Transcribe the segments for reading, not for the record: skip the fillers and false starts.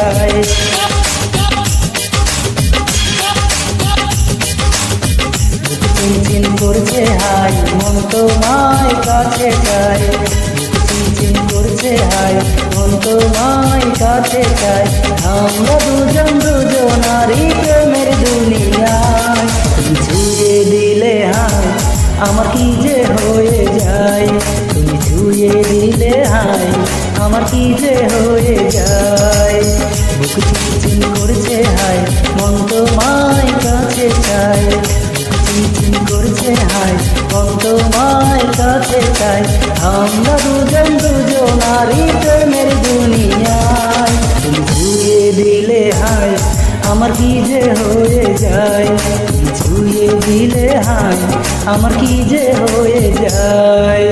যায়। চিনচিন করছে হাই মন তোমায় কাছে চাই, চিনচিন করছে হাই মন তোমায় কাছে চাই। আমরা দুজন দুজনারই প্রেমের দুনিয়ায়, তুমি ছুঁয়ে দিলে হাই আমার কি যে হয়ে যায়, তুমি ছুঁয়ে দিলে হাই আমার কি যে হয়ে যায়। বুক চিনচিন করছে হাই মন তোমায় কাছে চাই, চিনচিন করছে হাই মন তোমায় কাছে চাই। আমরা দুজন দুজনারই প্রেমের দুনিয়ায়, তুমি ছুঁয়ে দিলে হাই আমার কি যে হয়ে যায়, তুমি ছুঁয়ে দিলে হাই আমার কি যে হয়ে যায়।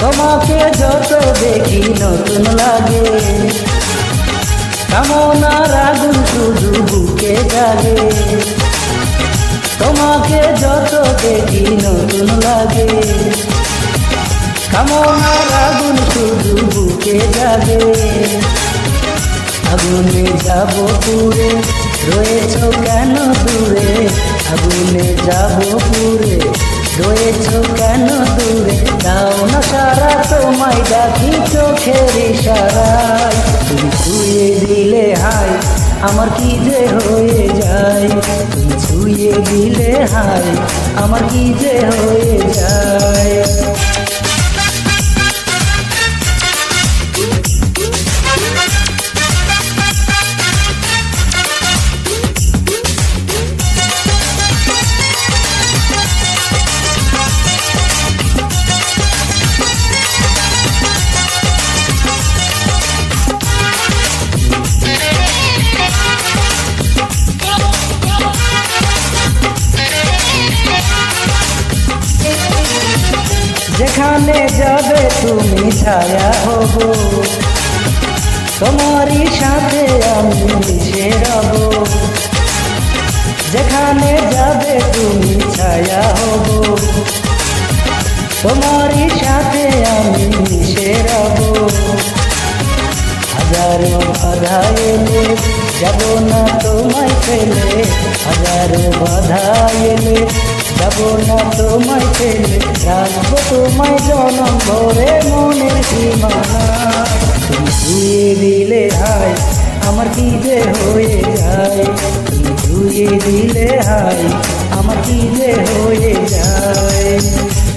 তোমাকে যত দেখি নতুন লাগে, কামনার আগুন শুধু বুকে জাগে। তোমাকে যত দেখি নতুন লাগে, কামনার আগুন শুধু বুকে জাগে। আগুনে যাব পুরে রয়েছ কেন দূরে, আগুনে যাব পুরে রয়েছ কেন দূরে। দাও না সারা তোমায় ডাকি চোখের ইশারায়, তুমি ছুঁয়ে দিলে হাই আমার কি যে হয়ে যায়, তুমি ছুঁয়ে দিলে হাই আমার কি যে হয়ে যায়। যেখানে যাবে তুমি ছায়া হব, তোমারই সাথে আমি মিশে রব। যেখানে যাবে তুমি ছায়া হব, তোমারই সাথে আমি মিশে রব। হাজারো বাধা এলে যাব না তোমায় ফেলে, হাজারো বাধা এলে যাব না তোমায় ফেলে। রাখবো তোমায় জনম ভরে মনের সীমানা, তুমি ছুঁয়ে দিলে হাই আমার কি যে হয়ে যায়, তুমি ছুঁয়ে দিলে হাই আমার কি যে হয়ে যায়।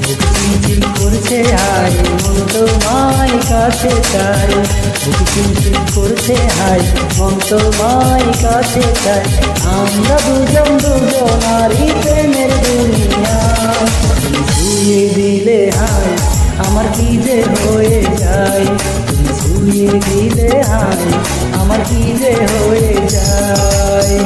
বুক চিনচিন করছে হাই মন তোমায় কাছে চাই, বুক চিনচিন করছে হাই মন তোমায় কাছে চাই। আমরা দুজন দুজনারই প্রেমের দুনিয়া, তুমি ছুঁয়ে দিলে হাই আমার কি যে হয়ে যায়, তুমি ছুঁয়ে দিলে হাই আমার কি যে হয়ে যায়।